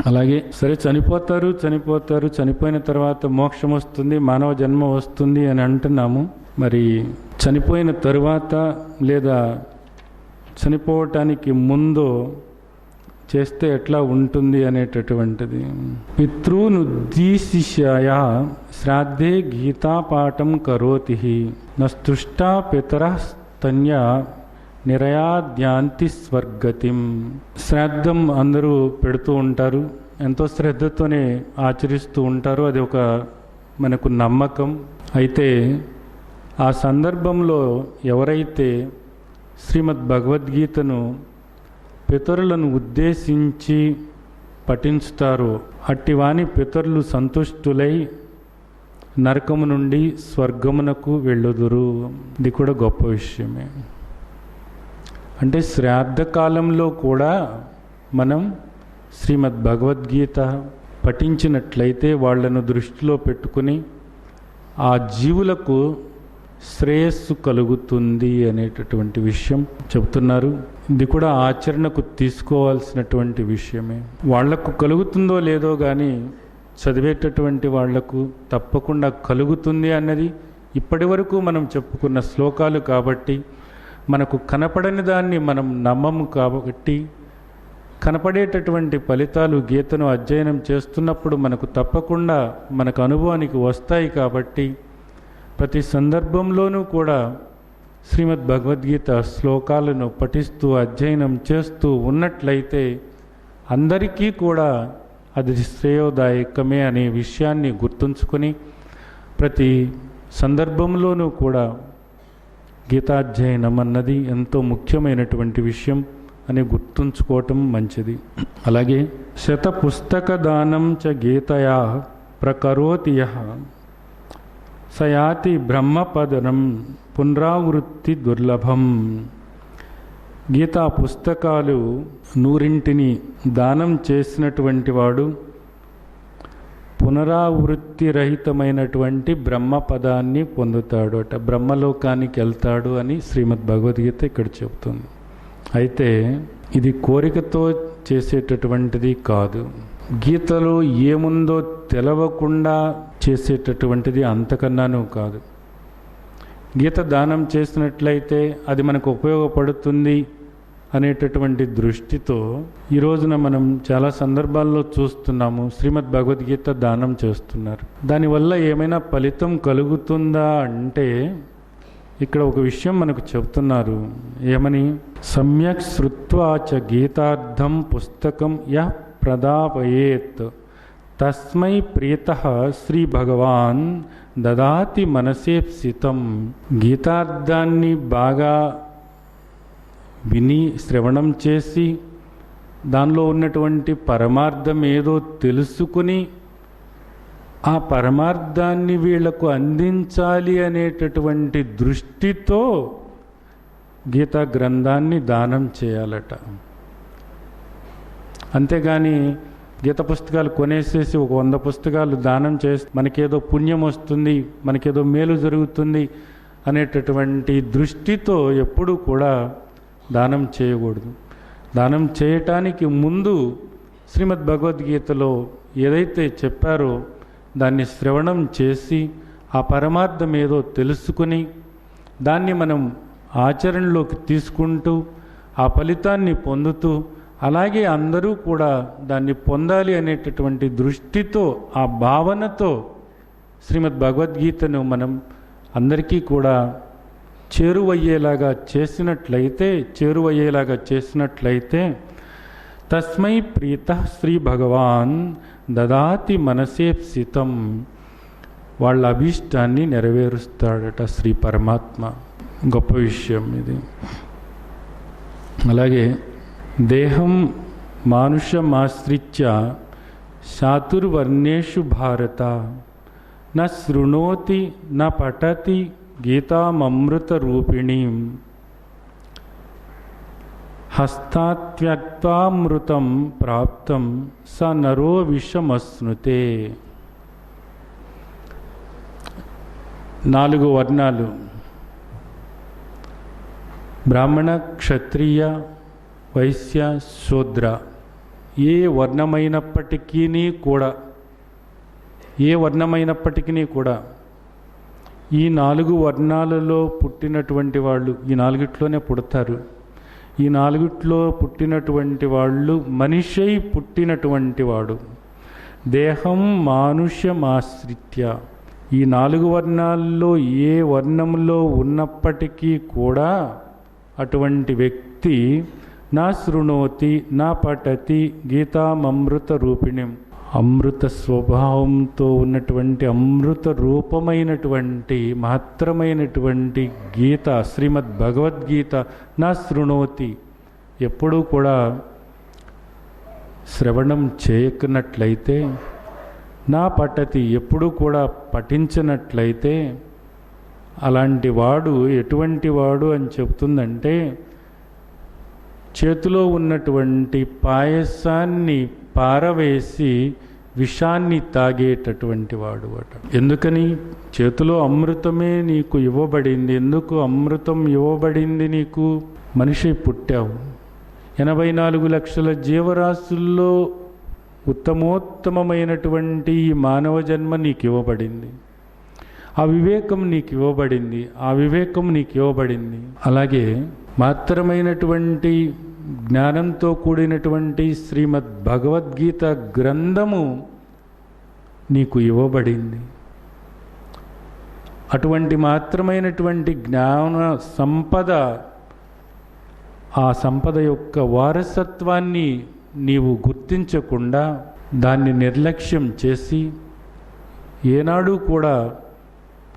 అలాగే సరే చనిపోతారు, చనిపోయిన తర్వాత మోక్షం వస్తుంది, మానవ జన్మ వస్తుంది అని అంటున్నాము. మరి చనిపోయిన తరువాత లేదా చనిపోవటానికి ముందు చేస్తే ఎట్లా ఉంటుంది అనేటటువంటిది. పితృనుద్దేశ్యాయ శ్రాద్ధే గీతాపాఠం కరోతి నస్తుష్టా పితరః స్తన్య నిరయాద్యాంతి స్వర్గతిం. శ్రాద్ధం అందరూ పెడుతూ ఉంటారు, ఎంతో శ్రద్ధతోనే ఆచరిస్తూ ఉంటారు. అది ఒక మనకు నమ్మకం. అయితే ఆ సందర్భంలో ఎవరైతే శ్రీమద్ భగవద్గీతను పితరులను ఉద్దేశించి పఠించుతారో అట్టివాని పితరులు సంతుష్టులై నరకము నుండి స్వర్గమునకు వెళ్ళుదురు. ఇది కూడా గొప్ప విషయమే. అంటే శ్రాద్ధ కాలంలో కూడా మనం శ్రీమద్ భగవద్గీత పఠించినట్లయితే వాళ్లను దృష్టిలో పెట్టుకుని ఆ జీవులకు శ్రేయస్సు కలుగుతుంది అనేటటువంటి విషయం చెబుతున్నారు. ఇది కూడా ఆచరణకు తీసుకోవాల్సినటువంటి విషయమే. వాళ్లకు కలుగుతుందో లేదో కానీ చదివేటటువంటి వాళ్లకు తప్పకుండా కలుగుతుంది అన్నది ఇప్పటి వరకు మనం చెప్పుకున్న శ్లోకాలు కాబట్టి, మనకు కనపడని దాన్ని మనం నమ్మము కాబట్టి, కనపడేటటువంటి ఫలితాలు గీతను అధ్యయనం చేస్తున్నప్పుడు మనకు తప్పకుండా మనకు అనుభవానికి వస్తాయి కాబట్టి, ప్రతి సందర్భంలోనూ కూడా శ్రీమద్ భగవద్గీత శ్లోకాలను పఠిస్తూ అధ్యయనం చేస్తూ ఉన్నట్లయితే అందరికీ కూడా అది శ్రేయోదాయకమే అనే విషయాన్ని గుర్తుంచుకొని ప్రతి సందర్భంలోనూ కూడా గీతాధ్యయనం అన్నది ఎంతో ముఖ్యమైనటువంటి విషయం అని గుర్తుంచుకోవటం మంచిది. అలాగే శతపుస్తక దానం చ గీతయా ప్రకరోతి యః సయాతి బ్రహ్మపదనం పునరావృత్తి దుర్లభం. గీతా పుస్తకాలు 100 దానం చేసినటువంటి వాడు పునరావృత్తి రహితమైనటువంటి బ్రహ్మపదాన్ని పొందుతాడు అట, బ్రహ్మలోకానికి వెళ్తాడు అని శ్రీమద్ భగవద్గీత ఇక్కడ చెబుతుంది. అయితే ఇది కోరికతో చేసేటటువంటిది కాదు. గీతలో ఏముందో తెలవకుండా చేసేటటువంటిది అంతకన్నాను కాదు. గీత దానం చేసినట్లయితే అది మనకు ఉపయోగపడుతుంది అనేటటువంటి దృష్టితో ఈ రోజున మనం చాలా సందర్భాల్లో చూస్తున్నాము, శ్రీమద్ భగవద్గీత దానం చేస్తున్నారు. దానివల్ల ఏమైనా ఫలితం కలుగుతుందా అంటే ఇక్కడ ఒక విషయం మనకు చెప్తున్నారు. ఏమని? సమ్యక్ శ్రుత్వా చ గీతార్థం పుస్తకం యః ప్రదాపయేత్ తస్మై ప్రియతః శ్రీ భగవాన్ దదాతి మనసేప్సితం. గీతార్థాన్ని బాగా విని శ్రవణం చేసి దానిలో ఉన్నటువంటి పరమార్థం ఏదో తెలుసుకుని ఆ పరమార్థాన్ని వీళ్లకు అందించాలి అనేటటువంటి దృష్టితో గీతా గ్రంథాన్ని దానం చేయాలట. అంతేగాని గీత పుస్తకాలు కొనేసేసి ఒక 100 పుస్తకాలు దానం చేసి మనకేదో పుణ్యం వస్తుంది, మనకేదో మేలు జరుగుతుంది అనేటటువంటి దృష్టితో ఎప్పుడూ కూడా దానం చేయకూడదు. దానం చేయటానికి ముందు శ్రీమద్ భగవద్గీతలో ఏదైతే చెప్పారో దాన్ని శ్రవణం చేసి ఆ పరమార్థం ఏదో తెలుసుకుని దాన్ని మనం ఆచరణలోకి తీసుకుంటూ ఆ ఫలితాన్ని పొందుతూ అలాగే అందరూ కూడా దాన్ని పొందాలి అనేటటువంటి దృష్టితో ఆ భావనతో శ్రీమద్ భగవద్గీతను మనం అందరికీ కూడా చేరువయ్యేలాగా చేసినట్లయితే తస్మై ప్రీతః శ్రీ భగవాన్ దదాతి మనసేప్సితం. వాళ్ళ అభీష్టాన్ని నెరవేరుస్తాడట శ్రీ పరమాత్మ. గొప్ప విషయం ఇది. అలాగే దేహం మానుషమాశ్రిత్య చాతుర్వర్ణేషు భారత న శృణోతి న పఠతి గీతామృత రూపిణీం హస్తాత్యక్తామృతం ప్రాప్తం స నరో విషమశ్నుతే. 4 వర్ణాలు బ్రాహ్మణ, క్షత్రియ, వైశ్య, శూద్ర ఏ వర్ణమైనప్పటికీ కూడా ఈ 4 వర్ణాలలో పుట్టినటువంటి వాళ్ళు ఈ 4టిలోనే పుడతారు. ఈ 4టిలో పుట్టినటువంటి వాళ్ళు మనిషై పుట్టినటువంటి వాడు. దేహం మానుష్యమాశ్రిత్య, ఈ 4 వర్ణాల్లో ఏ వర్ణంలో ఉన్నప్పటికీ కూడా అటువంటి వ్యక్తి నా శృణోతి నా పఠతి గీతామృత రూపిణిం, అమృత స్వభావంతో ఉన్నటువంటి అమృత రూపమైనటువంటి మహత్తరమైనటువంటి గీత శ్రీమద్ భగవద్గీత నా శృణోతి, ఎప్పుడూ కూడా శ్రవణం చేయకున్నట్లయితే, నా పఠతి ఎప్పుడూ కూడా పఠించినట్లయితే, అలాంటి వాడు ఎటువంటి వాడు అని చెప్తుందంటే, చేతిలో ఉన్నటువంటి పాయసాన్ని పారవేసి విషాన్ని తాగేటటువంటి వాడు అట. ఎందుకని? చేతిలో అమృతమే నీకు ఇవ్వబడింది. ఎందుకు అమృతం ఇవ్వబడింది నీకు? మనిషి పుట్టావు. 84 లక్షల జీవరాశుల్లో ఉత్తమోత్తమమైనటువంటి ఈ మానవ జన్మ నీకు ఇవ్వబడింది. ఆ వివేకం నీకు ఇవ్వబడింది. అలాగే మాత్రమైనటువంటి జ్ఞానంతో కూడినటువంటి శ్రీమద్ భగవద్గీత గ్రంథము నీకు ఇవ్వబడింది. అటువంటి మాత్రమైనటువంటి జ్ఞాన సంపద, ఆ సంపద యొక్క వారసత్వాన్ని నీవు గుర్తించకుండా దాన్ని నిర్లక్ష్యం చేసి ఏనాడు కూడా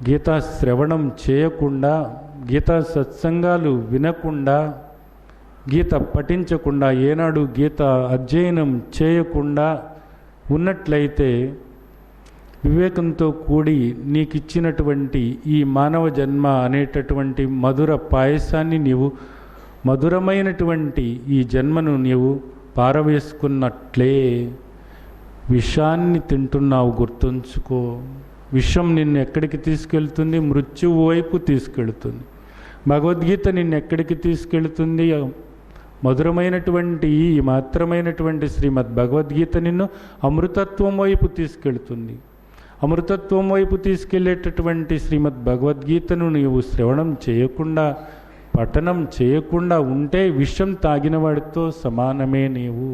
గీతా శ్రవణం చేయకుండా, గీతా సత్సంగాలు వినకుండా, గీత పఠించకుండా, ఏనాడు గీత అధ్యయనం చేయకుండా ఉన్నట్లయితే వివేకంతో కూడి నీకిచ్చినటువంటి ఈ మానవ జన్మ అనేటటువంటి మధుర పాయసాన్ని నీవు, మధురమైనటువంటి ఈ జన్మను నీవు పారవేసుకున్నట్లే విషాన్ని తింటున్నావు. గుర్తుంచుకో. విషం నిన్ను ఎక్కడికి తీసుకెళ్తుంది? మృత్యువు వైపు తీసుకెళ్తుంది. భగవద్గీత నిన్ను ఎక్కడికి తీసుకెళ్తుంది? మధురమైనటువంటి ఈ మాత్రమైనటువంటి శ్రీమద్ భగవద్గీత నిన్ను అమృతత్వం వైపు తీసుకెళ్తుంది. అమృతత్వం వైపు తీసుకెళ్లేటటువంటి శ్రీమద్ భగవద్గీతను నీవు శ్రవణం చేయకుండా, పఠనం చేయకుండా ఉంటే విషం తాగిన వాడితో సమానమే నీవు.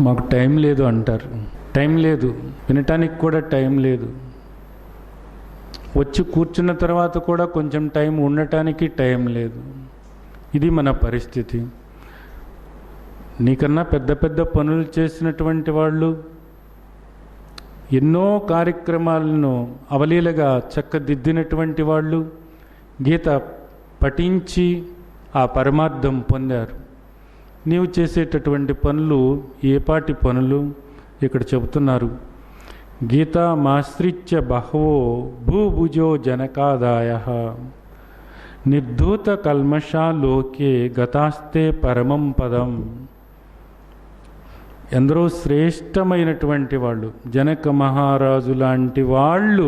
మాకు టైం లేదు అంటారు. టైం లేదు, వినటానికి కూడా టైం లేదు. వచ్చి కూర్చున్న తర్వాత కూడా కొంచెం టైం ఉండటానికి టైం లేదు. ఇది మన పరిస్థితి. నీకన్నా పెద్ద పెద్ద పనులు చేసినటువంటి వాళ్ళు, ఎన్నో కార్యక్రమాలను అవలీలగా చక్కదిద్దినటువంటి వాళ్ళు గీత పఠించి ఆ పరమార్థం పొందారు. నీవు చేసేటటువంటి పనులు ఏపాటి పనులు? ఇక్కడ చెబుతున్నారు. గీతామాశ్రిత్య బహవో భూభుజో జనకాదాయః నిర్ధూత కల్మషా లోకే గతాస్తే పరమం పదం. ఎందరో శ్రేష్టమైనటువంటి వాళ్ళు, జనక మహారాజు లాంటి వాళ్ళు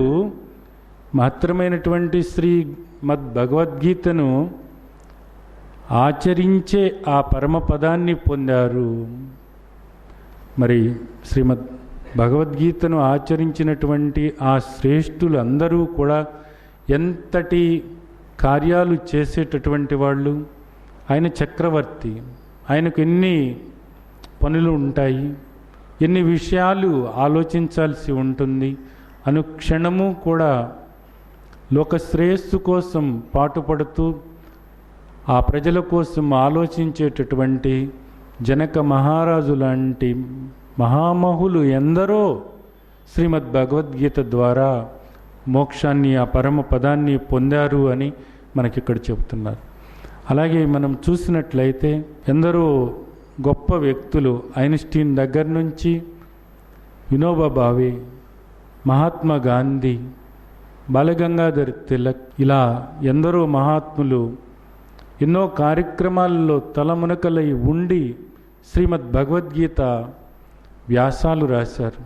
మాత్రమైనటువంటి శ్రీమద్ భగవద్గీతను ఆచరించే ఆ పరమపదాన్ని పొందారు. మరి శ్రీమద్ భగవద్గీతను ఆచరించినటువంటి ఆ శ్రేష్ఠులందరూ కూడా ఎంతటి కార్యాలు చేసేటటువంటి వాళ్ళు. ఆయన చక్రవర్తి, ఆయనకు ఎన్ని పనులు ఉంటాయి, ఎన్ని విషయాలు ఆలోచించాల్సి ఉంటుంది. అనుక్షణము కూడా లోక శ్రేయస్సు కోసం పాటుపడుతూ ఆ ప్రజల కోసం ఆలోచించేటటువంటి జనక మహారాజు లాంటి మహామహులు ఎందరో శ్రీమద్ భగవద్గీత ద్వారా మోక్షాన్ని, ఆ పరమ పదాన్ని పొందారు అని మనకిక్కడ చెబుతున్నారు. అలాగే మనం చూసినట్లయితే ఎందరో గొప్ప వ్యక్తులు, ఐన్స్టీన్ దగ్గర నుంచి వినోబా భావే, మహాత్మా గాంధీ, బాలగంగాధర్ తిలక్, ఇలా ఎందరో మహాత్ములు ఎన్నో కార్యక్రమాల్లో తలమునకలై ఉండి శ్రీమద్ భగవద్గీత వ్యాసాలు రాశారు,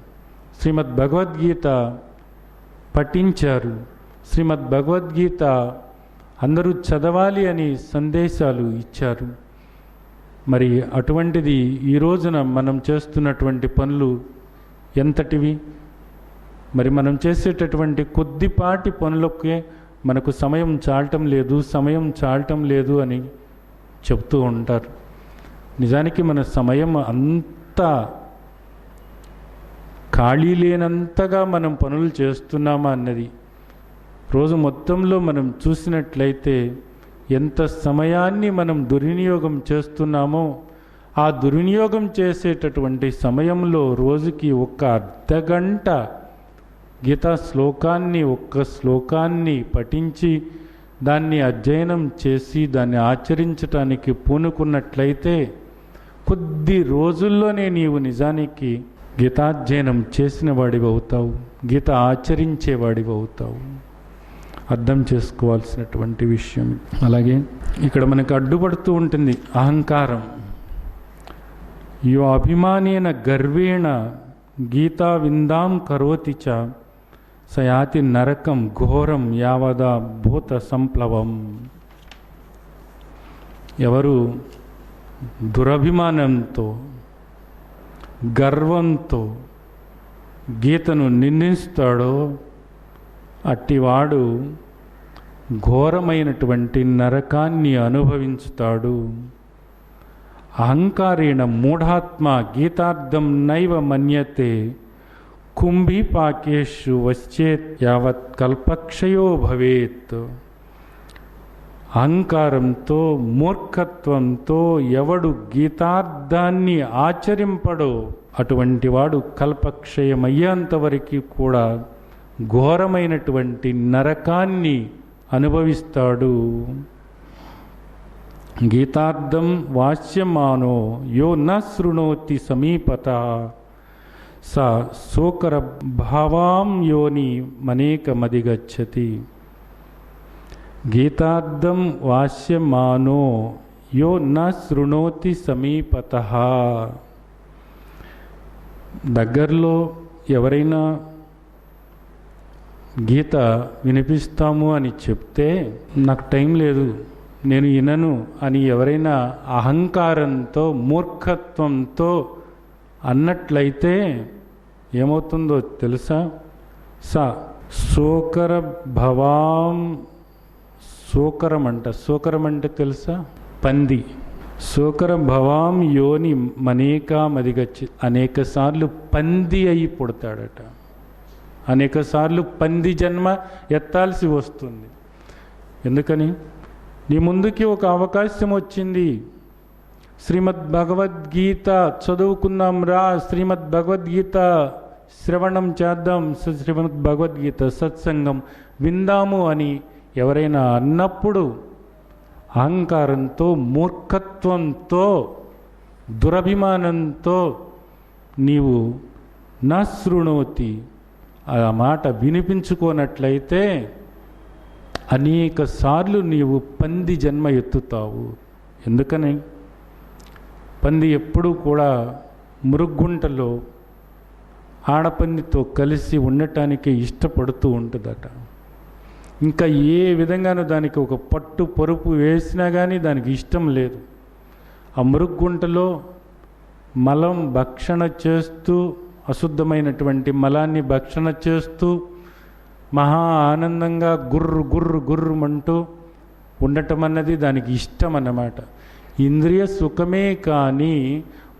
శ్రీమద్ భగవద్గీత పఠించారు, శ్రీమద్ భగవద్గీత అందరూ చదవాలి అని సందేశాలు ఇచ్చారు. మరి అటువంటిది ఈ రోజున మనం చేస్తున్నటువంటి పనులు ఎంతటివి? మరి మనం చేసేటటువంటి కొద్దిపాటి పనులకే మనకు సమయం చాలటం లేదు అని చెప్తూ ఉంటారు. నిజానికి మన సమయం అంతా ఖాళీ లేనంతగా మనం పనులు చేస్తున్నామా అన్నది రోజు మొత్తంలో మనం చూసినట్లయితే ఎంత సమయాన్ని మనం దుర్వినియోగం చేస్తున్నామో, ఆ దుర్వినియోగం చేసేటటువంటి సమయంలో రోజుకి ఒక్క అర్ధగంట గీతా ఒక్క శ్లోకాన్ని పఠించి దాన్ని అధ్యయనం చేసి దాన్ని ఆచరించటానికి పూనుకున్నట్లయితే కొద్ది రోజుల్లోనే నీవు నిజానికి గీతాధ్యయనం చేసిన వాడివి అవుతావు, గీత ఆచరించేవాడివి అవుతావు. అర్థం చేసుకోవాల్సినటువంటి విషయం. అలాగే ఇక్కడ మనకు అడ్డుపడుతూ ఉంటుంది అహంకారం. యో అభిమానేన గర్వేణ గీతా విందాం కరోతి చ సయాతి నరకం ఘోరం యావదా భూత సంప్లవం. ఎవరు దురభిమానంతో గర్వంతో గీతను నిందిస్తాడో అట్టివాడు ఘోరమైనటువంటి నరకాన్ని అనుభవించుతాడు. అహంకారేణ మూఢాత్మ గీతార్థం నైవ మన్యతే కుంభీపాకేషు వచ్చేత్ యావత్ కల్పక్షయో భవేత్. అహంకారంతో మూర్ఖత్వంతో ఎవడు గీతార్థాన్ని ఆచరింపడో అటువంటి వాడు కల్పక్షయమయ్యేంతవరకు కూడా ఘోరమైనటువంటి నరకాన్ని అనుభవిస్తాడు. గీతార్థం వాస్యమానో యో న శృణోతి సమీపత స శోకర భావాం యోని మనేకమధిగచ్చతి. గీతార్థం వాస్యమానో యో న శృణోతి సమీపత. దగ్గరలో ఎవరైనా గీత వినిపిస్తాము అని చెప్తే నాకు టైం లేదు, నేను వినను అని ఎవరైనా అహంకారంతో మూర్ఖత్వంతో అన్నట్లయితే ఏమవుతుందో తెలుసా? శోకర భవాం. శోకరం అంటే తెలుసా? పంది. శోకర భవాం యోని మనేకా మదిగచ్చి. అనేక సార్లు పంది అయి పుడతాడట, అనేక సార్లు పంది జన్మ ఎత్తాల్సి వస్తుంది. ఎందుకని? నీ ముందుకి ఒక అవకాశం వచ్చింది, శ్రీమద్ భగవద్గీత చదువుకుందాం రా, శ్రీమద్ భగవద్గీత శ్రవణం చేద్దాం, శ్రీమద్ భగవద్గీత సత్సంగం విందాము అని ఎవరైనా అన్నప్పుడు అహంకారంతో మూర్ఖత్వంతో దురభిమానంతో నీవు నా శృణోతి ఆ మాట వినిపించుకోనట్లయితే అనేక సార్లు నీవు పంది జన్మ ఎత్తుతావు. ఎందుకని? పంది ఎప్పుడూ కూడా మురుగుంటలో ఆడపందితో కలిసి ఉండటానికి ఇష్టపడుతూ ఉంటుందట. ఇంకా ఏ విధంగానూ దానికి ఒక పట్టు పరుపు వేసినా కానీ దానికి ఇష్టం లేదు. ఆ మురుగుంటలో మలం భక్షణ చేస్తూ, అశుద్ధమైనటువంటి మలాన్ని భక్షణ చేస్తూ మహా ఆనందంగా గుర్రుమంటూ ఉండటం అన్నది దానికి ఇష్టం అన్నమాట. ఇంద్రియ సుఖమే కానీ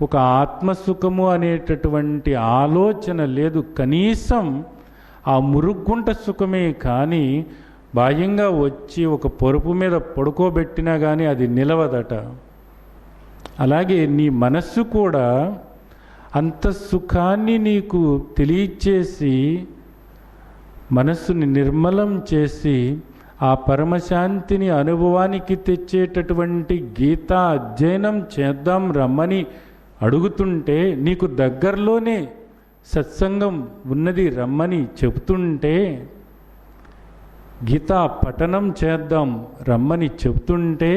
ఒక ఆత్మసుఖము అనేటటువంటి ఆలోచన లేదు. కనీసం ఆ మురుగుంట సుఖమే కానీ బాహ్యంగా వచ్చి ఒక పరుపు మీద పడుకోబెట్టినా కానీ అది నిలవదట. అలాగే నీ మనస్సు కూడా అంత సుఖాన్ని నీకు తెలియచేసి మనస్సుని నిర్మలం చేసి ఆ పరమశాంతిని అనుభవానికి తెచ్చేటటువంటి గీతా అధ్యయనం చేద్దాం రమ్మని అడుగుతుంటే, నీకు దగ్గరలోనే సత్సంగం ఉన్నది రమ్మని చెబుతుంటే, గీతా పఠనం చేద్దాం రమ్మని చెబుతుంటే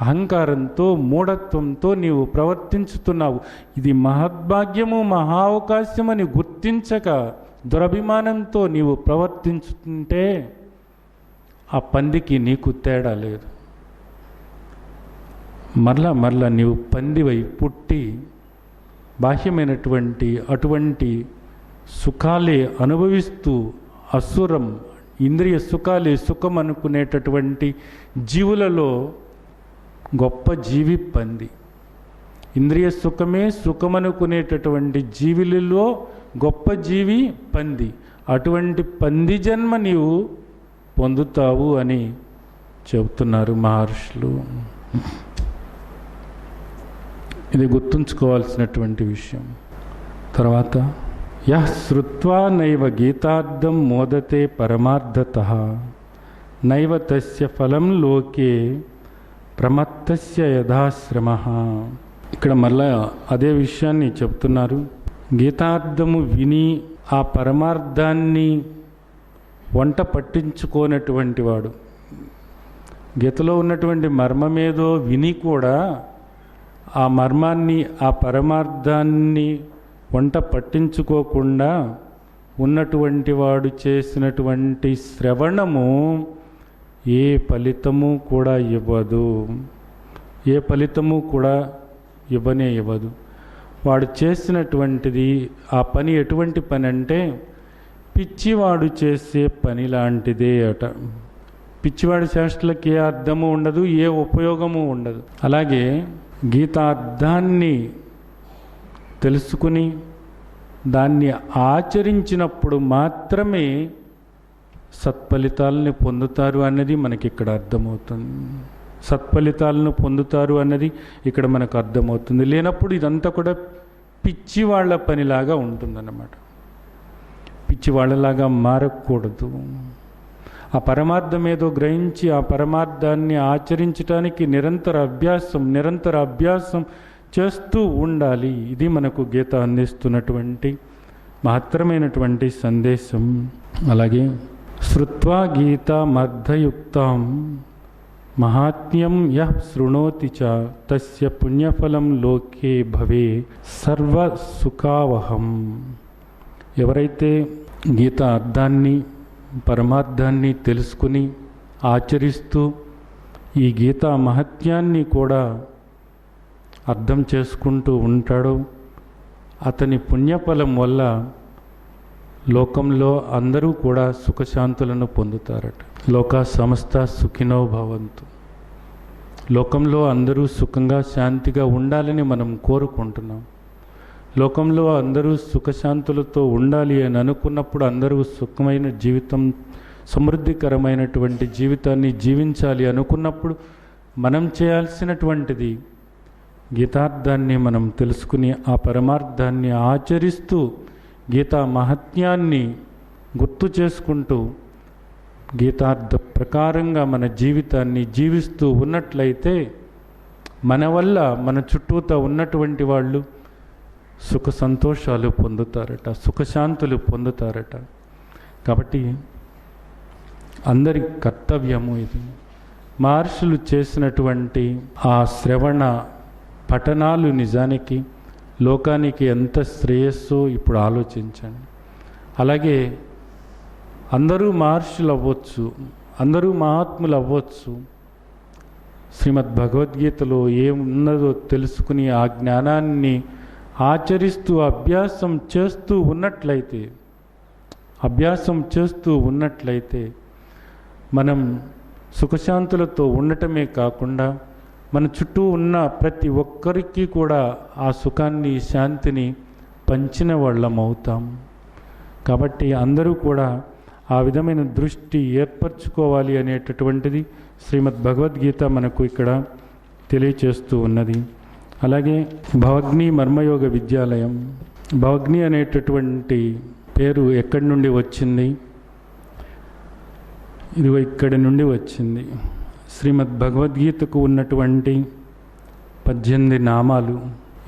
అహంకారంతో మూఢత్వంతో నీవు ప్రవర్తించుతున్నావు. ఇది మహద్భాగ్యము మహావకాశమని గుర్తించక దురభిమానంతో నీవు ప్రవర్తించుతుంటే ఆ పందికి నీకు తేడా లేదు. మరలా నీవు పందివై పుట్టి బాహ్యమైనటువంటి అటువంటి సుఖాలే అనుభవిస్తూ అసురం ఇంద్రియ సుఖాలే సుఖం అనుకునేటటువంటి జీవులలో గొప్ప జీవి పంది. ఇంద్రియ సుఖమే సుఖమనుకునేటటువంటి జీవులలో గొప్ప జీవి పంది. అటువంటి పంది జన్మ నీవు పొందుతావు అని చెబుతున్నారు మహర్షులు. ఇది గుర్తుంచుకోవాల్సినటువంటి విషయం. తర్వాత యః శ్రుత్వా నైవ గీతార్థం మోదతే పరమార్థతః నైవ తస్య ఫలం లోకే ప్రమత్తస్య యథాశ్రమః. ఇక్కడ మళ్ళా అదే విషయాన్ని చెప్తున్నారు. గీతార్థము విని ఆ పరమార్థాన్ని వంట పట్టించుకోనటువంటి వాడు, గీతలో ఉన్నటువంటి మర్మమేదో విని కూడా ఆ మర్మాన్ని ఆ పరమార్థాన్ని వంట పట్టించుకోకుండా ఉన్నటువంటి వాడు చేసినటువంటి శ్రవణము ఏ ఫలితము కూడా ఇవ్వదు. ఏ ఫలితము కూడా ఇవ్వదు. వాడు చేసినటువంటిది ఆ పని ఎటువంటి పని అంటే పిచ్చివాడు చేసే పని లాంటిదే అట. పిచ్చివాడి చేష్టలకి ఏ అర్థము ఉండదు, ఏ ఉపయోగము ఉండదు. అలాగే గీతార్థాన్ని తెలుసుకుని దాన్ని ఆచరించినప్పుడు మాత్రమే సత్ఫలితాలని పొందుతారు అన్నది మనకి ఇక్కడ అర్థమవుతుంది. సత్ఫలితాలను పొందుతారు అన్నది ఇక్కడ మనకు అర్థమవుతుంది. లేనప్పుడు ఇదంతా కూడా పిచ్చి వాళ్ళ పనిలాగా ఉంటుందన్నమాట. పిచ్చి వాళ్ళలాగా మారకూడదు. ఆ పరమార్థం ఏదో గ్రహించి ఆ పరమార్థాన్ని ఆచరించడానికి నిరంతర అభ్యాసం చేస్తూ ఉండాలి. ఇది మనకు గీత అందిస్తున్నటువంటి మహత్తరమైనటువంటి సందేశం. అలాగే శ్రుత్వా గీతామర్థయుక్తాం మహాత్మ్యం యః శృణోతి చ తస్య పుణ్యఫలం లోకే భవే సర్వసుఖావహం. ఎవరైతే గీత అర్థాన్ని పరమార్థాన్ని తెలుసుకుని ఆచరిస్తూ ఈ గీతా మహత్యాన్ని కూడా అర్థం చేసుకుంటూ ఉంటాడో అతని పుణ్యఫలం వల్ల లోకంలో అందరూ కూడా సుఖశాంతులను పొందుతారట. లోకా సమస్త సుఖినో భవంతు. లోకంలో అందరూ సుఖంగా శాంతిగా ఉండాలని మనం కోరుకుంటున్నాం. లోకంలో అందరూ సుఖశాంతులతో ఉండాలి అని అనుకున్నప్పుడు అందరూ సుఖమైన జీవితం, సమృద్ధికరమైనటువంటి జీవితాన్ని జీవించాలి అనుకున్నప్పుడు మనం చేయాల్సినటువంటిది గీతార్థాన్ని మనం తెలుసుకుని ఆ పరమార్థాన్ని ఆచరిస్తూ గీతా మహత్యాన్ని గుర్తు చేసుకుంటూ గీతార్థ ప్రకారంగా మన జీవితాన్ని జీవిస్తూ ఉన్నట్లయితే మన వల్ల మన చుట్టూతా ఉన్నటువంటి వాళ్ళు సుఖ సంతోషాలు పొందుతారట, సుఖశాంతులు పొందుతారట. కాబట్టి అందరి కర్తవ్యము ఇది. మహర్షులు చేసినటువంటి ఆ శ్రవణ పఠనాలు నిజానికి లోకానికి ఎంత శ్రేయస్సో ఇప్పుడు ఆలోచించండి. అలాగే అందరూ మహర్షులు అవ్వచ్చు, అందరూ మహాత్ములు అవ్వచ్చు. శ్రీమద్ భగవద్గీతలో ఏమున్నదో తెలుసుకుని ఆ జ్ఞానాన్ని ఆచరిస్తూ అభ్యాసం చేస్తూ ఉన్నట్లయితే మనం సుఖశాంతులతో ఉండటమే కాకుండా మన చుట్టూ ఉన్న ప్రతి ఒక్కరికి కూడా ఆ సుఖాన్ని, శాంతిని పంచిన వాళ్ళం అవుతాం. కాబట్టి అందరూ కూడా ఆ విధమైన దృష్టి ఏర్పరచుకోవాలి అనేటటువంటిది శ్రీమద్ భగవద్గీత మనకు ఇక్కడ తెలియచేస్తూ ఉన్నది. అలాగే భవగ్ని మర్మయోగ విద్యాలయం, భవగ్ని అనేటటువంటి పేరు ఎక్కడి నుండి వచ్చింది? ఇది ఇక్కడి నుండి వచ్చింది. శ్రీమద్ భగవద్గీతకు ఉన్నటువంటి 18 నామాలు.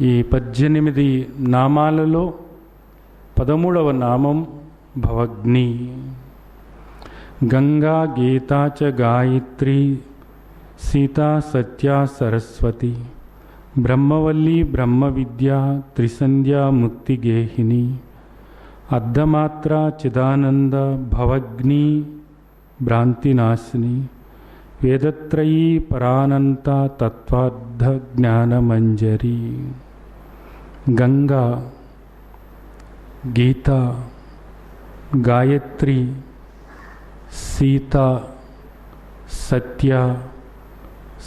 ఈ 18 నామాలలో 13వ నామం భవగ్ని. గంగా, గీతా చ గాయత్రి, సీతా, సత్య, సరస్వతి, బ్రహ్మవల్లి, బ్రహ్మ విద్యా, త్రిసంధ్యా, ముక్తిగేహిని, అర్ధమాత్ర, చిదానంద, భవగ్ని, భ్రాంతినాశిని. వేదత్రయీ పరానంత తత్వార్థ జ్ఞానమంజరి. గంగా, గీత, గాయత్రి, సీత, సత్య,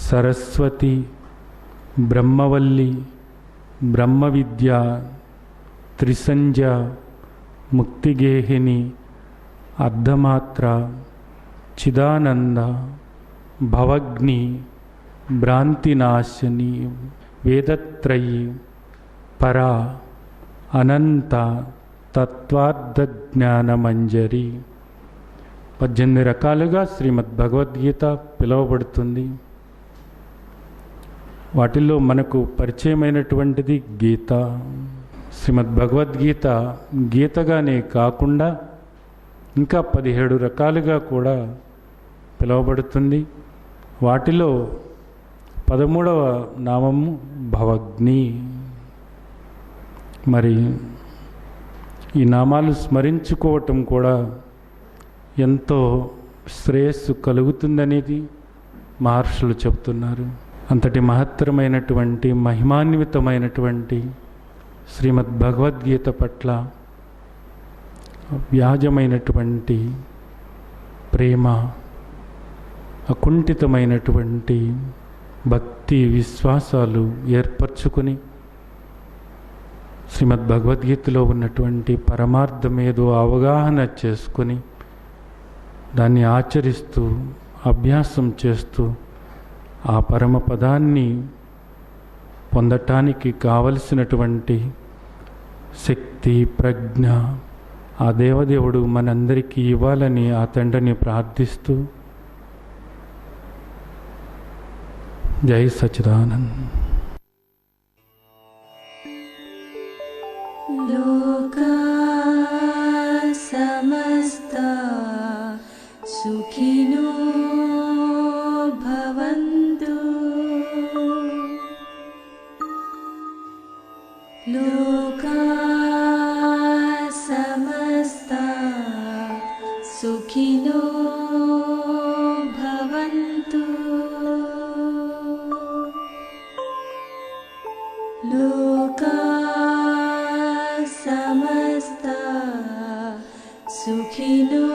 సరస్వతి, బ్రహ్మవల్లి, బ్రహ్మవిద్య, త్రిసంజ, ముక్తిగేహిని, అర్ధమాత్ర, చిదానంద, భవగ్ని, భ్రాంతినాశిని, వేదత్రయి, పర, అనంత, తత్వార్థ జ్ఞానమంజరి. 18 రకాలుగా శ్రీమద్ భగవద్గీత పిలువబడుతుంది. వాటిల్లో మనకు పరిచయమైనటువంటిది గీత. శ్రీమద్ భగవద్గీత గీతగానే కాకుండా ఇంకా 17 రకాలుగా కూడా పిలువబడుతుంది. వాటిలో 13వ నామము భవగ్ని. మరి ఈ నామాలు స్మరించుకోవటం కూడా ఎంతో శ్రేయస్సు కలుగుతుందనేది మహర్షులు చెప్తున్నారు. అంతటి మహత్తరమైనటువంటి మహిమాన్వితమైనటువంటి శ్రీమద్ భగవద్గీత పట్ల వ్యాజమైనటువంటి ప్రేమ, అకుంఠితమైనటువంటి భక్తి విశ్వాసాలు ఏర్పరచుకొని శ్రీమద్ భగవద్గీతలో ఉన్నటువంటి పరమార్థమేదో అవగాహన చేసుకొని దాన్ని ఆచరిస్తూ అభ్యాసం చేస్తూ ఆ పరమపదాన్ని పొందటానికి కావలసినటువంటి శక్తి, ప్రజ్ఞ ఆ దేవదేవుడు మనందరికీ ఇవ్వాలని ఆ తండ్రిని ప్రార్థిస్తూ జై సచ్చిదానంద్. లోకా సమస్తా సుఖినో భవంతు. లోకా సమస్తా సుఖినో భవంతు. లోకా సమస్తా సుఖినో